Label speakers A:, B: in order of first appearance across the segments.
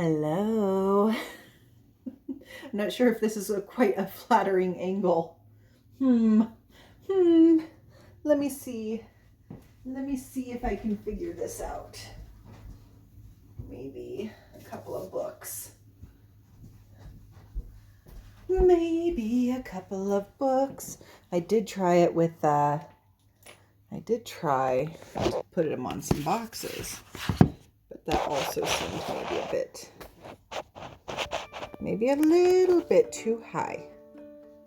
A: Hello. I'm not sure if this is quite a flattering angle. Let me see. Let me see if I can figure this out. Maybe a couple of books. Maybe a couple of books. I did try it with, I did try to put them on some boxes, but that also seemed maybe a little bit too high.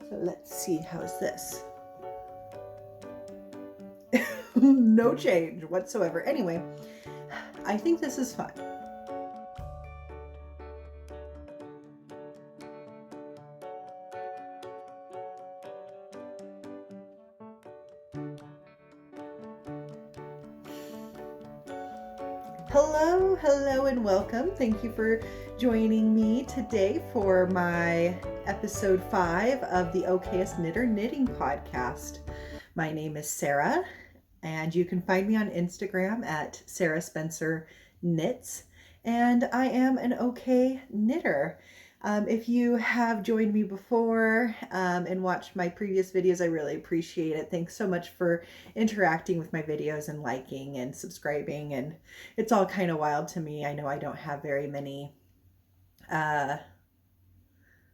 A: So let's see, how's this? No change whatsoever. Anyway, I think this is fun. Hello, and welcome. Thank you for joining me today for my episode 5 of the Okayest Knitter Knitting Podcast. My name is Sarah, and you can find me on Instagram at Sarah Spencer Knits, and I am an okay knitter. If you have joined me before and watched my previous videos, I really appreciate it. Thanks so much for interacting with my videos and liking and subscribing. And it's all kind of wild to me. I know I don't have very many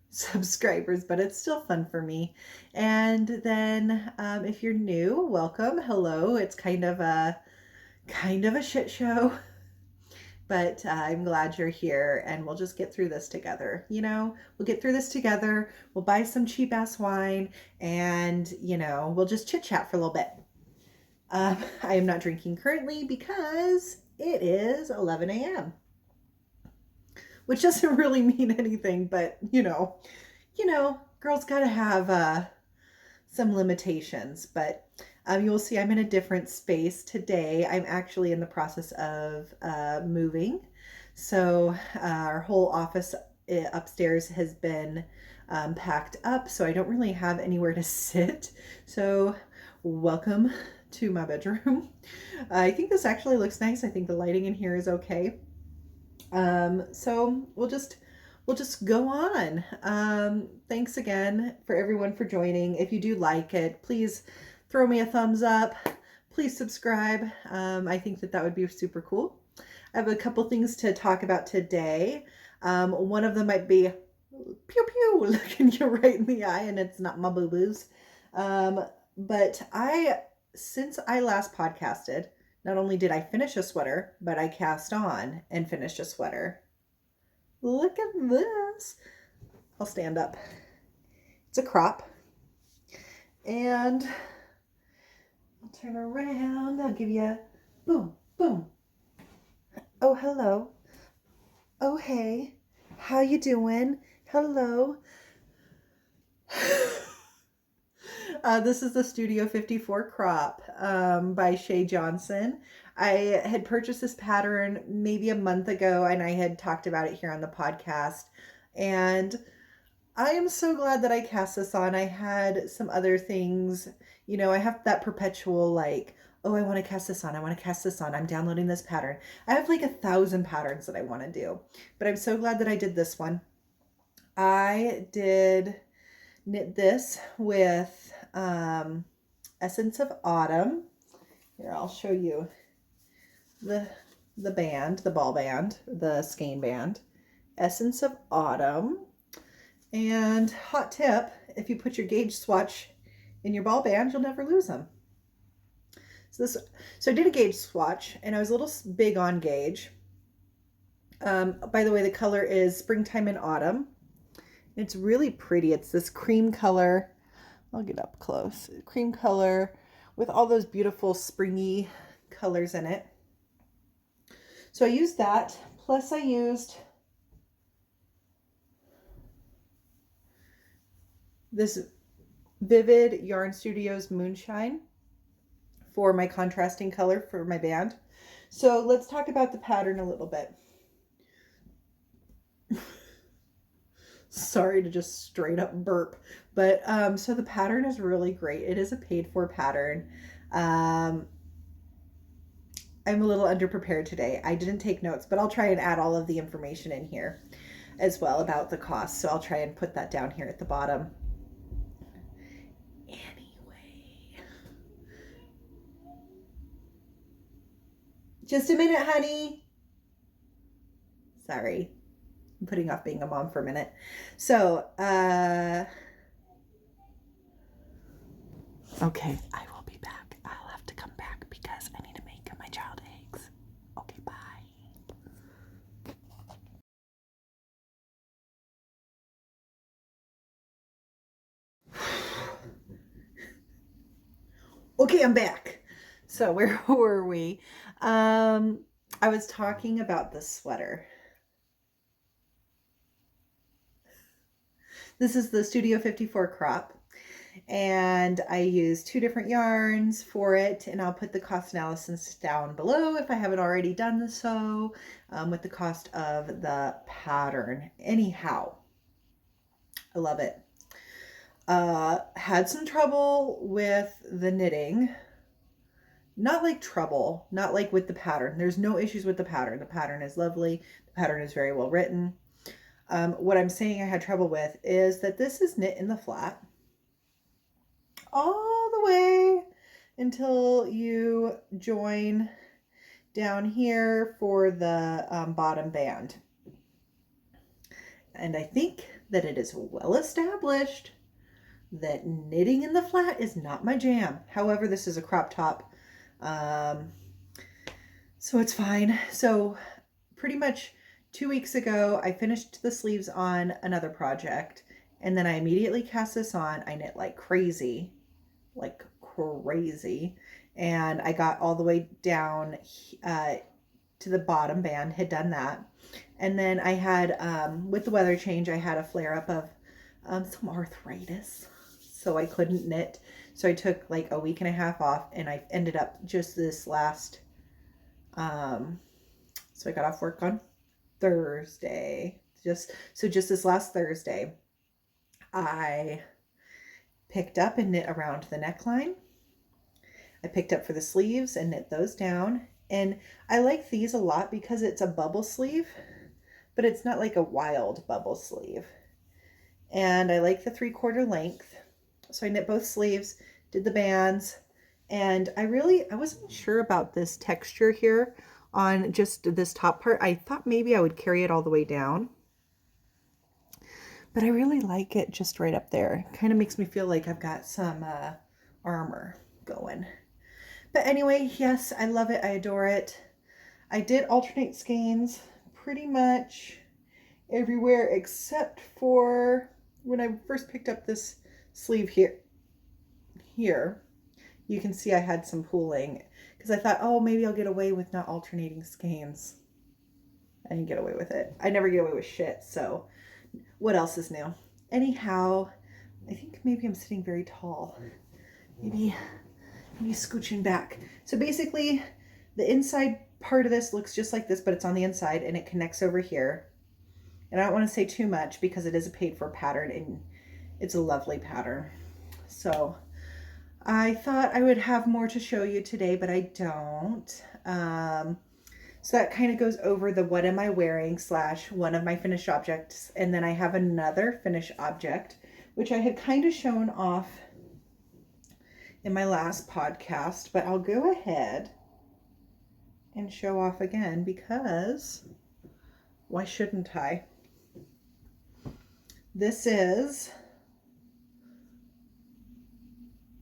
A: subscribers, but it's still fun for me. And then if you're new, welcome. Hello. It's kind of a shit show. But I'm glad you're here, and we'll just get through this together. We'll get through this together. We'll buy some cheap ass wine, and, we'll just chit chat for a little bit. I am not drinking currently because it is 11 a.m., which doesn't really mean anything, but, girls got to have some limitations, but you will see I'm in a different space today. I'm actually in the process of moving. So our whole office upstairs has been packed up, so I don't really have anywhere to sit. So welcome to my bedroom. I think this actually looks nice. I think the lighting in here is okay. So we'll just go on. Thanks again for everyone for joining. If you do like it, please throw me a thumbs up. Please subscribe. I think that would be super cool. I have a couple things to talk about today. One of them might be pew pew looking you right in the eye, and it's not my boo-boos. But since I last podcasted, not only did I finish a sweater, but I cast on and finished a sweater. Look at this. I'll stand up. It's a crop. And I'll turn around. I'll give you a boom, boom. Oh, hello. Oh, hey. How you doing? Hello. This is the Studio 54 crop by Shay Johnson. I had purchased this pattern maybe a month ago, and I had talked about it here on the podcast. And I am so glad that I cast this on. I had some other things, I have that perpetual like, oh, I want to cast this on. I want to cast this on. I'm downloading this pattern. I have like 1,000 patterns that I want to do, but I'm so glad that I did this one. I did knit this with Essence of Autumn. Here, I'll show you the band, the ball band, the skein band. Essence of Autumn. And hot tip, if you put your gauge swatch in your ball band, you'll never lose them. So I did a gauge swatch, and I was a little big on gauge. By the way, the color is Springtime and Autumn. It's really pretty. It's this cream color. I'll get up close. Cream color with all those beautiful springy colors in it. So I used that. Plus I used this Vivid Yarn Studios Moonshine for my contrasting color for my band. So let's talk about the pattern a little bit. Sorry to just straight up burp, but so the pattern is really great. It is a paid for pattern. I'm a little underprepared today. I didn't take notes, but I'll try and add all of the information in here as well about the cost. So I'll try and put that down here at the bottom. Anyway. Just a minute, honey. Sorry. I'm putting off being a mom for a minute. So, okay, I will be back. I'll have to come back because I need to make my child eggs. Okay, bye. Okay, I'm back. So where were we? I was talking about the sweater. This is the Studio 54 crop, and I use 2 different yarns for it, and I'll put the cost analysis down below if I haven't already done so, with the cost of the pattern. Anyhow, I love it. Had some trouble with the knitting. Not like trouble, not like with the pattern. There's no issues with the pattern. The pattern is lovely. The pattern is very well written. What I'm saying I had trouble with is that this is knit in the flat all the way until you join down here for the bottom band. And I think that it is well established that knitting in the flat is not my jam. However, this is a crop top, so it's fine. So pretty much 2 weeks ago, I finished the sleeves on another project, and then I immediately cast this on. I knit like crazy, and I got all the way down to the bottom band, had done that. And then I had, with the weather change, I had a flare up of some arthritis, so I couldn't knit. So I took like a week and a half off, and I ended up just this last, so I got off work on Thursday. Just this last Thursday, I picked up and knit around the neckline. I picked up for the sleeves and knit those down. And I like these a lot because it's a bubble sleeve, but it's not like a wild bubble sleeve. And I like the 3/4 length. So I knit both sleeves, did the bands, and I wasn't sure about this texture here on just this top part. I thought maybe I would carry it all the way down, but I really like it just right up there. It kind of makes me feel like I've got some armor going. But anyway, yes, I love it. I adore it. I did alternate skeins pretty much everywhere except for when I first picked up this sleeve here. You can see I had some pooling because I thought, oh, maybe I'll get away with not alternating skeins. I didn't get away with it. I never get away with shit, so what else is new? Anyhow, I think maybe I'm sitting very tall. Maybe scooching back. So basically, the inside part of this looks just like this, but it's on the inside, and it connects over here. And I don't want to say too much because it is a paid for pattern, and it's a lovely pattern. So I thought I would have more to show you today, but I don't. So that kind of goes over the what am I wearing / one of my finished objects. And then I have another finished object, which I had kind of shown off in my last podcast, but I'll go ahead and show off again because why shouldn't I? This is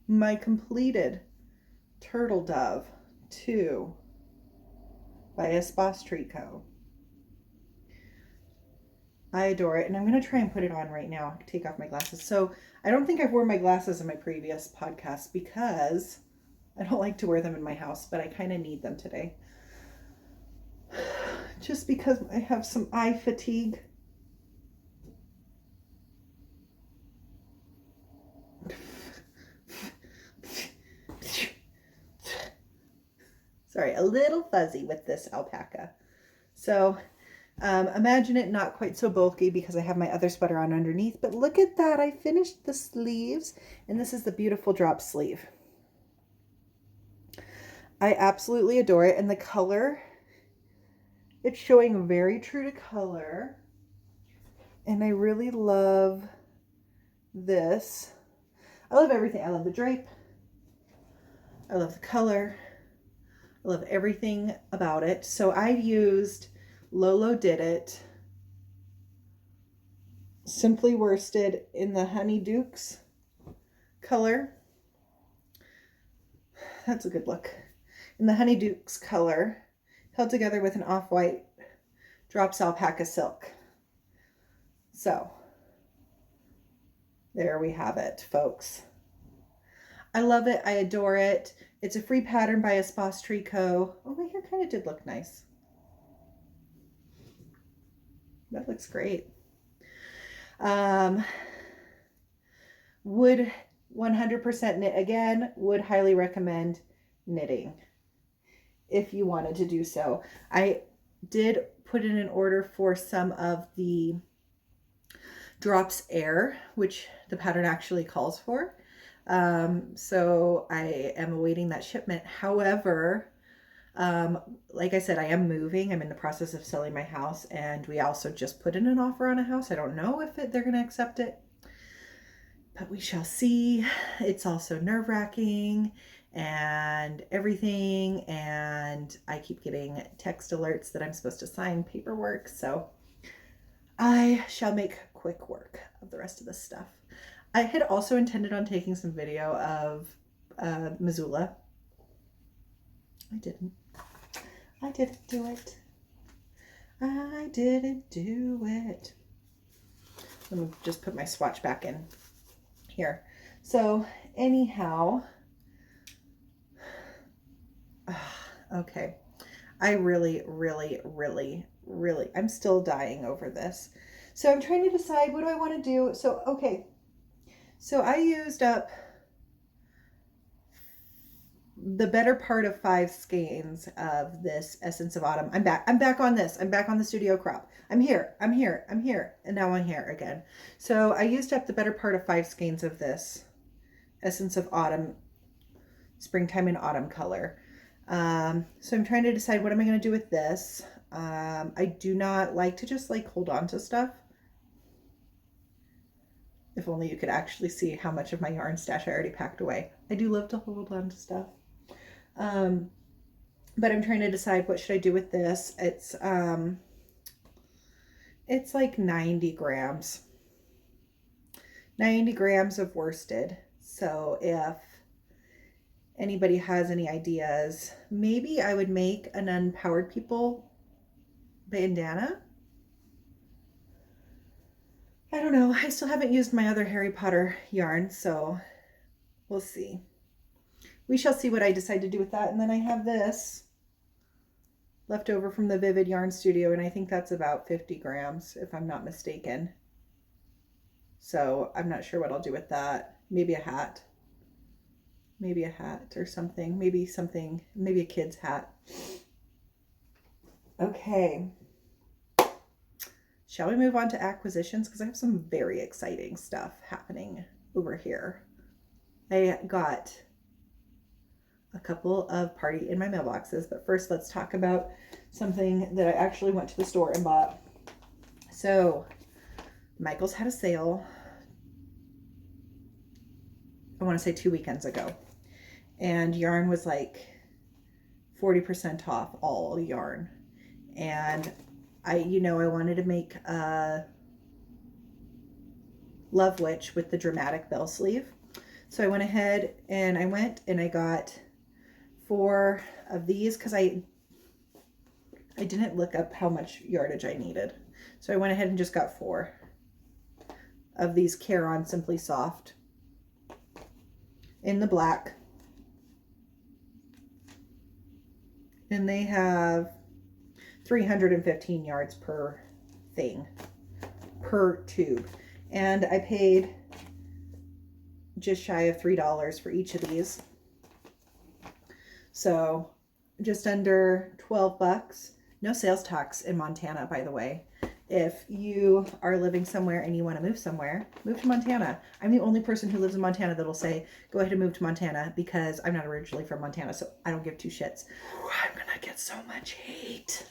A: my completed Turtle Dove 2 by Espostrico. I adore it, and I'm going to try and put it on right now. Take off my glasses. So I don't think I've worn my glasses in my previous podcast because I don't like to wear them in my house, but I kind of need them today. Just because I have some eye fatigue. Sorry, a little fuzzy with this alpaca. So imagine it not quite so bulky because I have my other sweater on underneath, but look at that. I finished the sleeves, and this is the beautiful drop sleeve. I absolutely adore it. And the color, it's showing very true to color. And I really love this. I love everything. I love the drape. I love the color. I love everything about it. So I've used Lolodidit Simply Worsted in the Honey Dukes color. That's a good look. In the Honey Dukes color, held together with an off-white drops alpaca silk. So there we have it, folks. I love it. I adore it. It's a free pattern by Espace Tricot. Oh, my hair kind of did look nice. That looks great. Would 100% knit again. Would highly recommend knitting if you wanted to do so. I did put in an order for some of the Drops Air, which the pattern actually calls for. So I am awaiting that shipment. However, like I said, I am moving. I'm in the process of selling my house, and we also just put in an offer on a house. I don't know if they're going to accept it, but we shall see. It's also nerve-wracking and everything, and I keep getting text alerts that I'm supposed to sign paperwork, so I shall make quick work of the rest of this stuff. I had also intended on taking some video of Missoula. I didn't do it. I didn't do it. Let me just put my swatch back in here. So anyhow, okay. I really, I'm still dying over this. So I'm trying to decide, what do I want to do? So, okay. So I used up the better part of 5 skeins of this Essence of Autumn. I'm back on this. I'm back on the studio crop. I'm here. And now I'm here again. So I used up the better part of 5 skeins of this Essence of Autumn, springtime and autumn color. So I'm trying to decide, what am I going to do with this? I do not like to just like hold on to stuff. If only you could actually see how much of my yarn stash I already packed away. I do love to hold on to stuff. But I'm trying to decide, what should I do with this? It's like 90 grams. 90 grams of worsted. So if anybody has any ideas, maybe I would make an Unpowered People bandana. I don't know. I still haven't used my other Harry Potter yarn, so we'll see. We shall see what I decide to do with that. And then I have this left over from the Vivid Yarn Studio, and I think that's about 50 grams, if I'm not mistaken. So I'm not sure what I'll do with that. Maybe a hat. Maybe a hat or something. Maybe a kid's hat. Okay. Shall we move on to acquisitions? Because I have some very exciting stuff happening over here. I got a couple of party in my mailboxes, but first let's talk about something that I actually went to the store and bought. So Michael's had a sale, I want to say 2 weekends ago, and yarn was like 40% off, all yarn. And I wanted to make a Love Witch with the dramatic bell sleeve. So I went ahead and I got 4 of these, because I didn't look up how much yardage I needed. So I went ahead and just got 4 of these Care-On Simply Soft in the black. And they have 315 yards per thing, per tube. And I paid just shy of $3 for each of these. So just under 12 bucks. No sales tax in Montana, by the way. If you are living somewhere and you want to move somewhere, move to Montana. I'm the only person who lives in Montana that'll say, go ahead and move to Montana, because I'm not originally from Montana, so I don't give two shits. I'm going to get so much hate.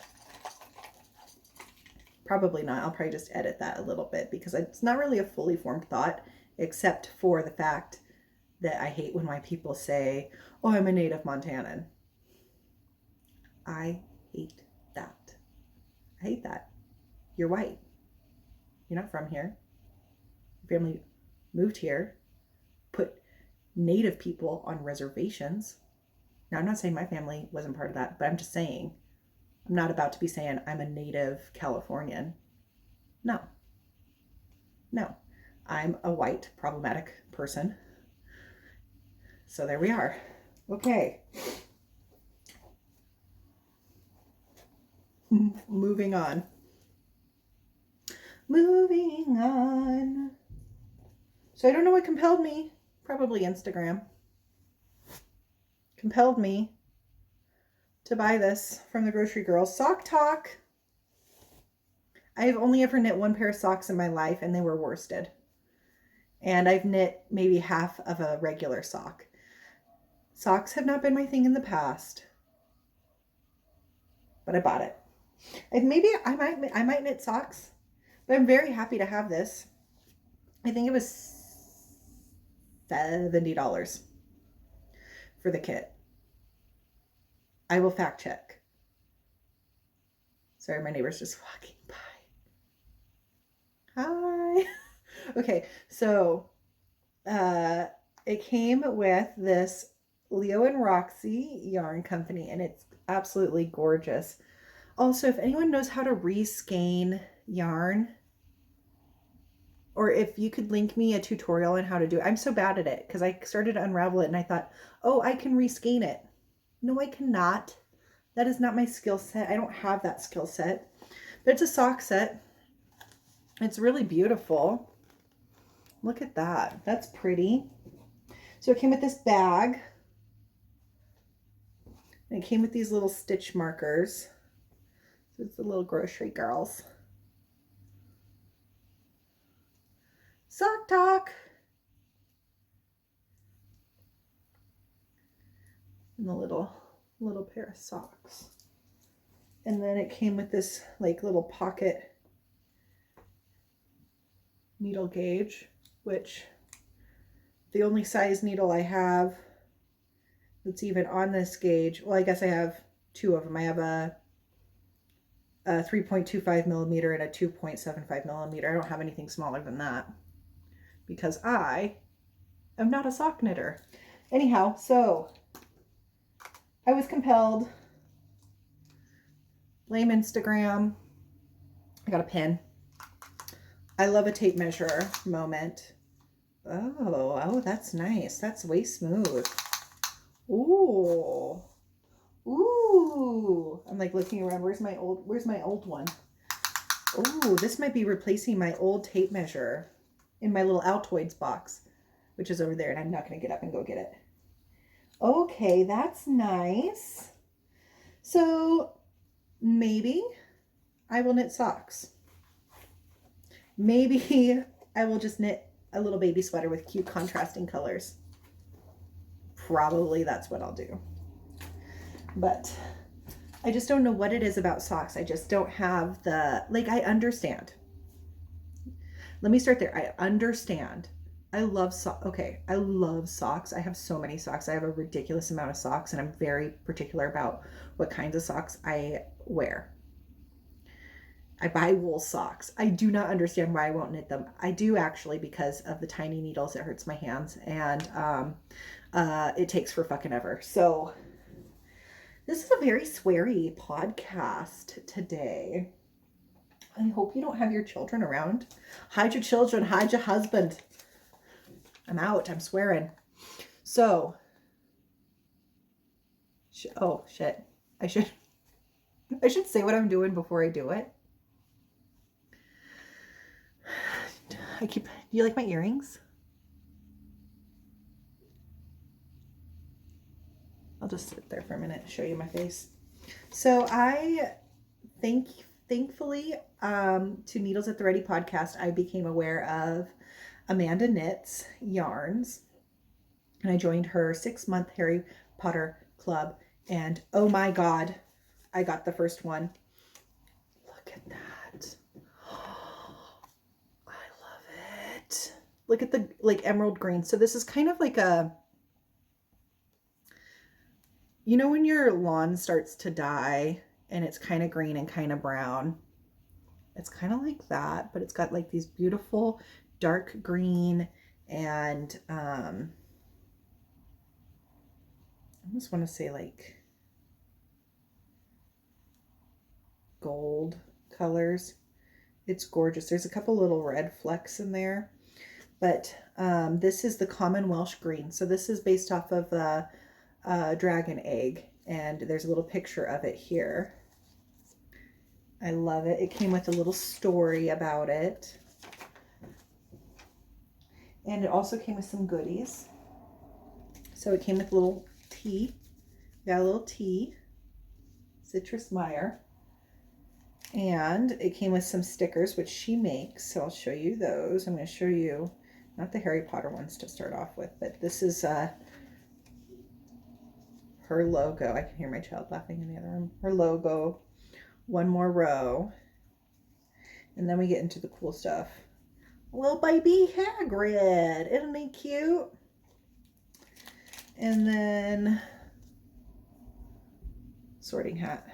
A: Probably not. I'll probably just edit that a little bit, because it's not really a fully formed thought, except for the fact that I hate when my people say, oh, I'm a native Montanan. I hate that. I hate that. You're white. You're not from here. Your family moved here, put native people on reservations. Now, I'm not saying my family wasn't part of that, but I'm just saying, I'm not about to be saying I'm a native Californian. No. I'm a white, problematic person. So there we are. Okay. Moving on. So I don't know what compelled me. Probably Instagram. Compelled me to buy this from the Grocery Girls. Sock Talk. I've only ever knit one pair of socks in my life, and they were worsted. And I've knit maybe half of a regular sock. Socks have not been my thing in the past, but I bought it. And maybe I might knit socks, but I'm very happy to have this. I think it was $70 for the kit. I will fact check. Sorry, my neighbor's just walking by. Hi. Okay, so it came with this Leo and Roxy yarn company, and it's absolutely gorgeous. Also, if anyone knows how to reskein yarn, or if you could link me a tutorial on how to do it. I'm so bad at it because I started to unravel it and I thought, oh, I can reskein it. No, I cannot. That is not my skill set. I don't have that skill set. But it's a sock set. It's really beautiful. Look at that. That's pretty. So it came with this bag. And it came with these little stitch markers. So it's the little Grocery Girls. Sock Talk. And a little pair of socks. And then it came with this like little pocket needle gauge, which the only size needle I have that's even on this gauge, well, I guess I have two of them. I have a 3.25 millimeter and a 2.75 millimeter. I don't have anything smaller than that because I am not a sock knitter. Anyhow, so I was compelled. Blame Instagram. I got a pin. I love a tape measure moment. Oh, that's nice. That's way smooth. Ooh. I'm like looking around. Where's my old one? Oh, this might be replacing my old tape measure in my little Altoids box, which is over there, and I'm not going to get up and go get it. Okay, that's nice. So maybe I will knit socks. Maybe I will just knit a little baby sweater with cute contrasting colors. Probably that's what I'll do. But I just don't know what it is about socks. I just don't have the, like, I understand. Let me start there. I understand. I love socks. Okay, I love socks. I have so many socks. I have a ridiculous amount of socks, and I'm very particular about what kinds of socks I wear. I buy wool socks. I do not understand why I won't knit them. I do actually, because of the tiny needles. It hurts my hands, and it takes for fucking ever. So this is a very sweary podcast today. I hope you don't have your children around. Hide your children, hide your husband. I'm out. I'm swearing. So, oh shit. I should say what I'm doing before I do it. Do you like my earrings? I'll just sit there for a minute and show you my face. So I thank thankfully, to Needles at the Ready podcast, I became aware of Amanda Knits yarns, and I joined her 6-month Harry Potter club. And oh my God, I got the first one. Look at that. I love it. Look at the like emerald green. So this is kind of like a, you know, when your lawn starts to die and it's kind of green and kind of brown, it's kind of like that, but it's got like these beautiful dark green and I almost want to say like gold colors. It's gorgeous. There's a couple little red flecks in there, but this is the common Welsh green. So this is based off of the dragon egg, and there's a little picture of it here. I love it. It came with a little story about it. And it also came with some goodies. So it came with a little tea. Got a little tea. Citrus Meyer. And it came with some stickers, which she makes. So I'll show you those. I'm going to show you, not the Harry Potter ones to start off with, but this is her logo. I can hear my child laughing in the other room. Her logo. One more row. And then we get into the cool stuff. Little baby Hagrid. Isn't he cute? And then sorting hat.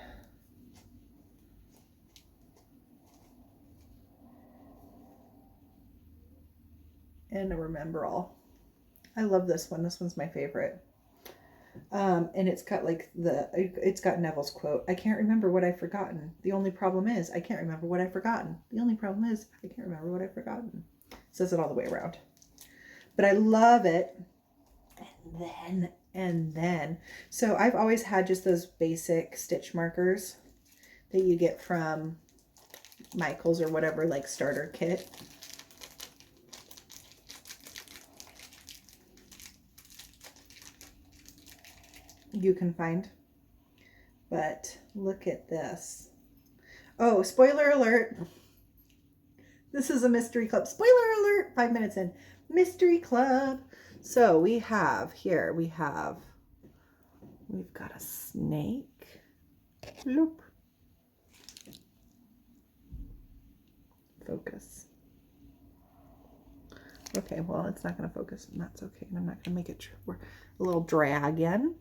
A: And a remember all. I love this one. This one's my favorite. And it's got like it's got Neville's quote. I can't remember what I've forgotten. The only problem is I can't remember what I've forgotten. The only problem is I can't remember what I've forgotten. Says it all the way around. But I love it. And then. So I've always had just those basic stitch markers that you get from Michael's or whatever, like starter kit. You can find. But look at this. Oh, spoiler alert. This is a mystery club. Spoiler alert, 5 minutes in. Mystery club. So we've got a snake. Loop. Focus. Okay, well, it's not going to focus, and that's okay. And I'm not going to make it a little dragon.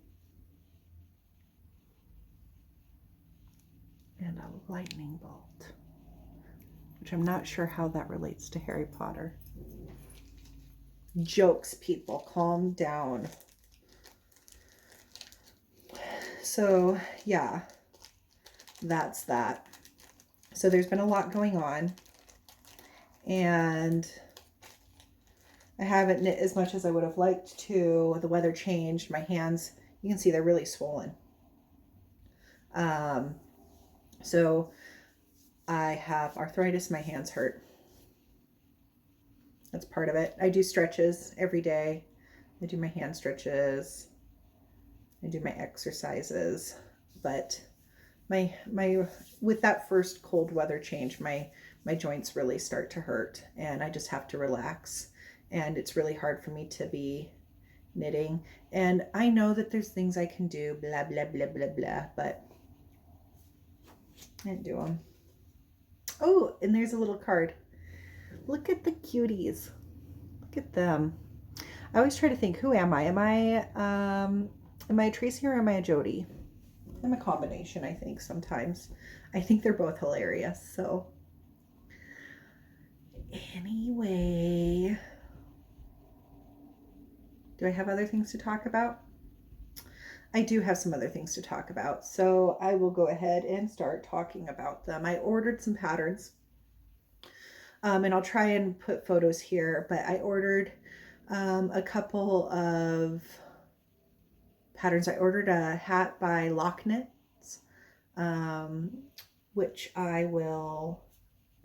A: And a lightning bolt, which I'm not sure how that relates to Harry Potter. Jokes, people, calm down. So yeah, that's that. So there's been a lot going on, and I haven't knit as much as I would have liked to. The weather changed. My hands, you can see they're really swollen. So I have arthritis, my hands hurt. That's part of it. I do stretches every day. I do my hand stretches. I do my exercises. But my with that first cold weather change, my joints really start to hurt, and I just have to relax. And it's really hard for me to be knitting. And I know that there's things I can do, blah, blah, blah, blah, blah, but I didn't do them. Oh, and there's a little card. Look at the cuties. Look at them. I always try to think, who am I? Am I a Tracy or am I a Jody? I'm a combination, I think, sometimes. I think they're both hilarious, so. Anyway. Do I have other things to talk about? I do have some other things to talk about, so I will go ahead and start talking about them. I ordered some patterns, and I'll try and put photos here, but I ordered a couple of patterns. I ordered a hat by Lock Knits, which I will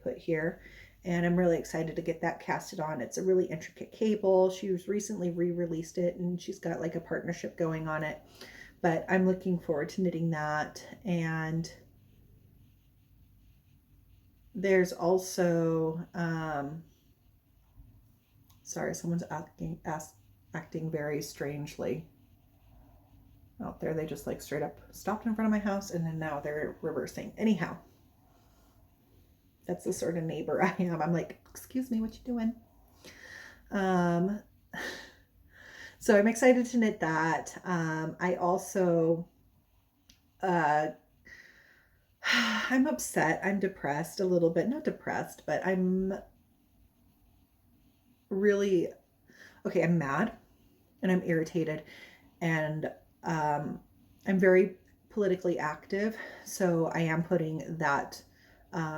A: put here, and I'm really excited to get that casted on. It's a really intricate cable. She was recently re-released it, and she's got like a partnership going on it. But I'm looking forward to knitting that, and there's also, sorry, someone's acting very strangely out there. They just like straight up stopped in front of my house and then now they're reversing. Anyhow, that's the sort of neighbor I am. I'm like, excuse me, what you doing? So I'm excited to knit that. I also, I'm upset. I'm depressed a little bit. Not depressed, but I'm really, okay, I'm mad and I'm irritated and I'm very politically active. So I am putting that,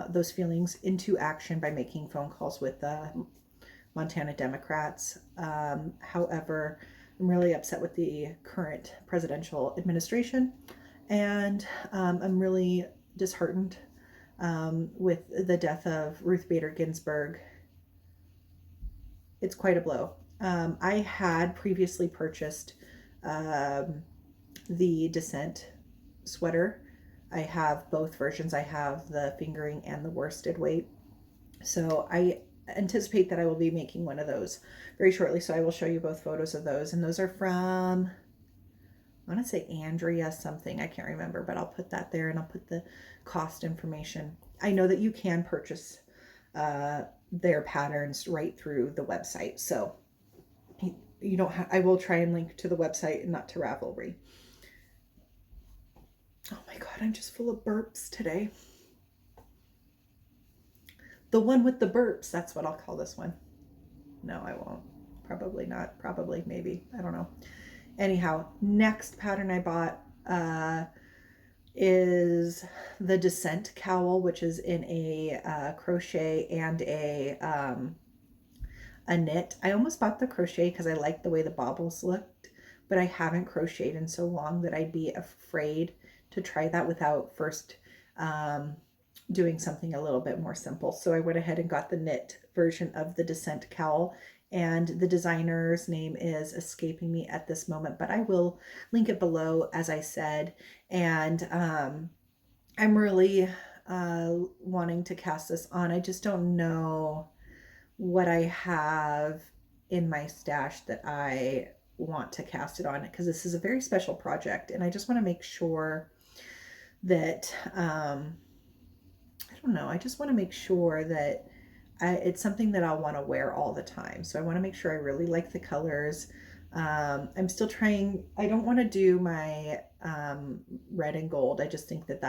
A: those feelings into action by making phone calls with the Montana Democrats. However, I'm really upset with the current presidential administration, and I'm really disheartened with the death of Ruth Bader Ginsburg. It's quite a blow. I had previously purchased the Dissent sweater. I have both versions. I have the fingering and the worsted weight. So I anticipate that I will be making one of those very shortly. So I will show you both photos of those. And those are from, I want to say Andrea something. I can't remember, but I'll put that there and I'll put the cost information. I know that you can purchase their patterns right through the website. So you don't have, I will try and link to the website and not to Ravelry. Oh my God, I'm just full of burps today. The one with the burps, that's what I'll call this one. No, I won't. Probably not. Probably, maybe. I don't know. Anyhow, next pattern I bought is the Dissent cowl, which is in a crochet and a knit. I almost bought the crochet because I liked the way the baubles looked, but I haven't crocheted in so long that I'd be afraid to try that without first doing something a little bit more simple. So I went ahead and got the knit version of the Dissent cowl, and the designer's name is escaping me at this moment, but I will link it below, as I said. And I'm really wanting to cast this on. I just don't know what I have in my stash that I want to cast it on, because this is a very special project and I just want to make sure that I don't know, I just want to make sure that it's something that I'll want to wear all the time. So I want to make sure I really like the colors. I'm still trying, I don't want to do my red and gold. I just think that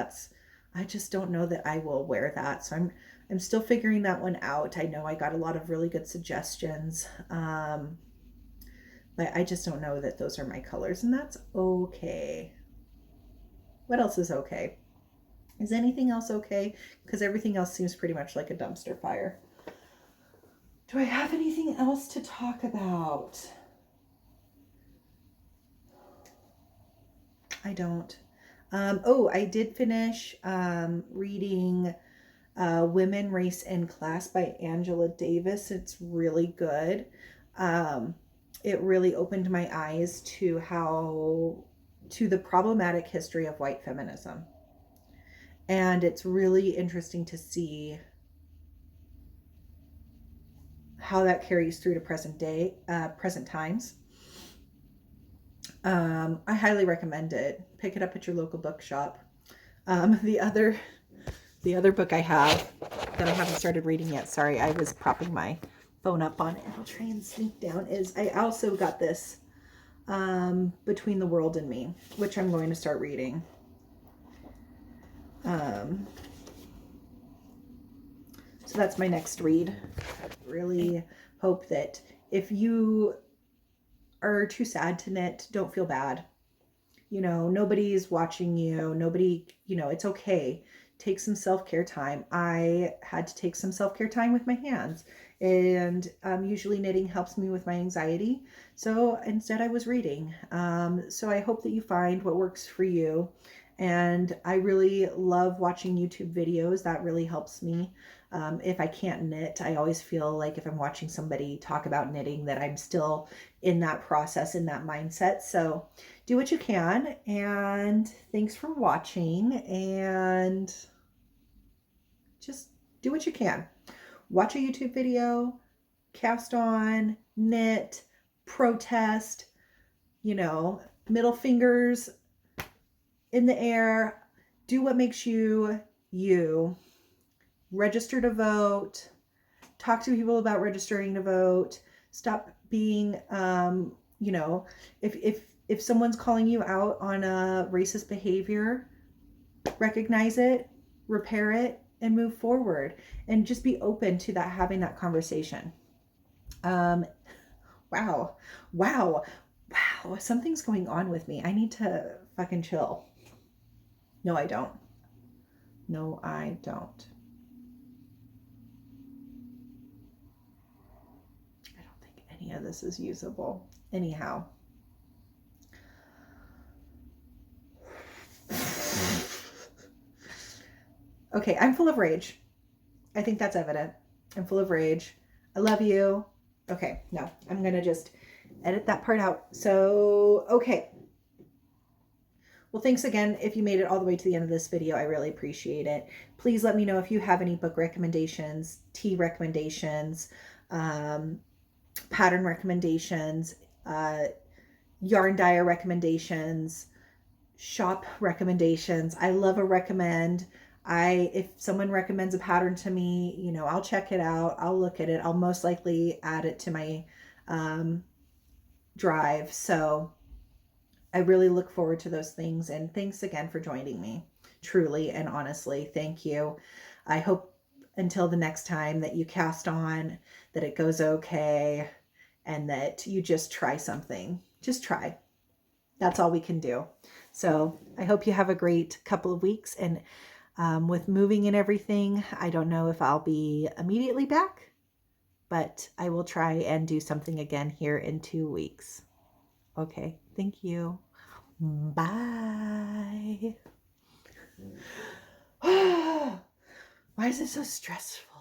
A: I just don't know that I will wear that. So I'm still figuring that one out. I know I got a lot of really good suggestions, but I just don't know that those are my colors, and that's okay. What else is okay? Is anything else okay? Because everything else seems pretty much like a dumpster fire. Do I have anything else to talk about? I don't. I did finish reading Women, Race, and Class by Angela Davis. It's really good. It really opened my eyes to the problematic history of white feminism. And it's really interesting to see how that carries through to present times. I highly recommend it. Pick it up at your local bookshop. The other book I have that I haven't started reading yet, sorry, I was propping my phone up on it. I'll try and sneak down, is I also got this Between the World and Me, which I'm going to start reading. So that's my next read. Really hope that if you are too sad to knit, don't feel bad. You know, nobody's watching you. Nobody, it's okay. Take some self-care time. I had to take some self-care time with my hands, and usually knitting helps me with my anxiety. So instead I was reading. So I hope that you find what works for you. And I really love watching YouTube videos. That really helps me. If I can't knit, I always feel like if I'm watching somebody talk about knitting that I'm still in that process, in that mindset. So do what you can, and thanks for watching, and just Do what you can. Watch a YouTube video, cast on, knit, protest, middle fingers in the air. Do what makes you you. Register to vote. Talk to people about registering to vote. Stop being, if someone's calling you out on a racist behavior, recognize it, repair it, and move forward. And just be open to that, having that conversation. Wow. Something's going on with me. I need to fucking chill. No, I don't. I don't think any of this is usable. Anyhow. Okay, I'm full of rage. I think that's evident. I'm full of rage. I love you. Okay, no, I'm going to just edit that part out. So, okay. Well, thanks again. If you made it all the way to the end of this video, I really appreciate it. Please let me know if you have any book recommendations, tea recommendations, pattern recommendations, yarn dyer recommendations, shop recommendations. I love a recommend. If someone recommends a pattern to me, I'll check it out. I'll look at it. I'll most likely add it to my drive. So I really look forward to those things. And thanks again for joining me. Truly and honestly, thank you. I hope until the next time that you cast on, that it goes okay, and that you just try something. Just try. That's all we can do. So I hope you have a great couple of weeks. And with moving and everything, I don't know if I'll be immediately back, but I will try and do something again here in 2 weeks. Okay, thank you. Bye. Why is it so stressful?